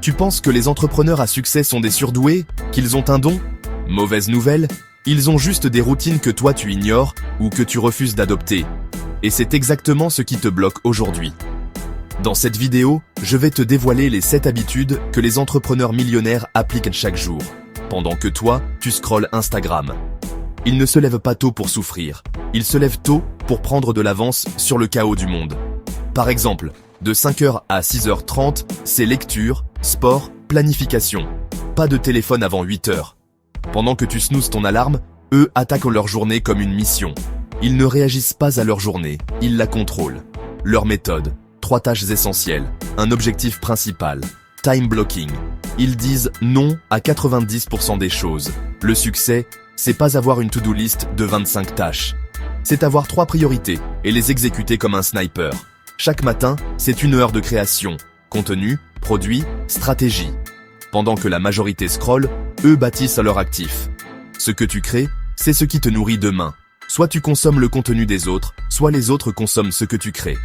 Tu penses que les entrepreneurs à succès sont des surdoués? Qu'ils ont un don? Mauvaise nouvelle, ils ont juste des routines que toi tu ignores ou que tu refuses d'adopter. Et c'est exactement ce qui te bloque aujourd'hui. Dans cette vidéo, je vais te dévoiler les 7 habitudes que les entrepreneurs millionnaires appliquent chaque jour, pendant que toi, tu scrolles Instagram. Ils ne se lèvent pas tôt pour souffrir, ils se lèvent tôt pour prendre de l'avance sur le chaos du monde. Par exemple, de 5h à 6h30, c'est lecture, sport, planification. Pas de téléphone avant 8h. Pendant que tu snoozes ton alarme, eux attaquent leur journée comme une mission. Ils ne réagissent pas à leur journée, ils la contrôlent. Leur méthode, 3 tâches essentielles, un objectif principal, time blocking. Ils disent non à 90% des choses. Le succès, c'est pas avoir une to-do list de 25 tâches. C'est avoir 3 priorités et les exécuter comme un sniper. Chaque matin, c'est 1 heure de création, contenu, produit, stratégie. Pendant que la majorité scrolle, eux bâtissent à leur actif. Ce que tu crées, c'est ce qui te nourrit demain. Soit tu consommes le contenu des autres, soit les autres consomment ce que tu crées.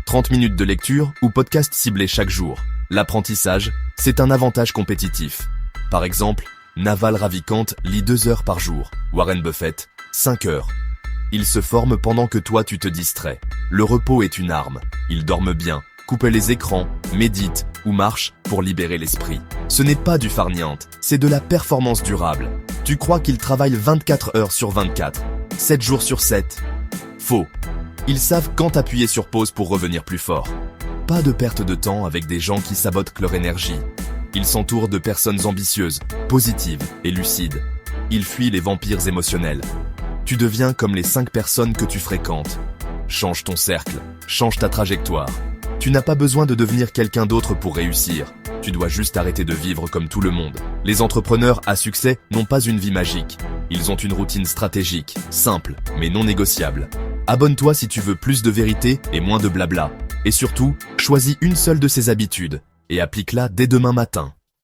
30 minutes de lecture ou podcast ciblé chaque jour. L'apprentissage, c'est un avantage compétitif. Par exemple, Naval Ravikant lit 2 heures par jour, Warren Buffett, 5 heures. Ils se forment pendant que toi tu te distrais. Le repos est une arme. Ils dorment bien, coupent les écrans, méditent ou marchent pour libérer l'esprit. Ce n'est pas du farniente, c'est de la performance durable. Tu crois qu'ils travaillent 24 heures sur 24, 7 jours sur 7. Faux. Ils savent quand appuyer sur pause pour revenir plus fort. Pas de perte de temps avec des gens qui sabotent leur énergie. Ils s'entourent de personnes ambitieuses, positives et lucides. Ils fuient les vampires émotionnels. Tu deviens comme les 5 personnes que tu fréquentes. Change ton cercle, change ta trajectoire. Tu n'as pas besoin de devenir quelqu'un d'autre pour réussir. Tu dois juste arrêter de vivre comme tout le monde. Les entrepreneurs à succès n'ont pas une vie magique. Ils ont une routine stratégique, simple, mais non négociable. Abonne-toi si tu veux plus de vérité et moins de blabla. Et surtout, choisis une seule de ces habitudes et applique-la dès demain matin.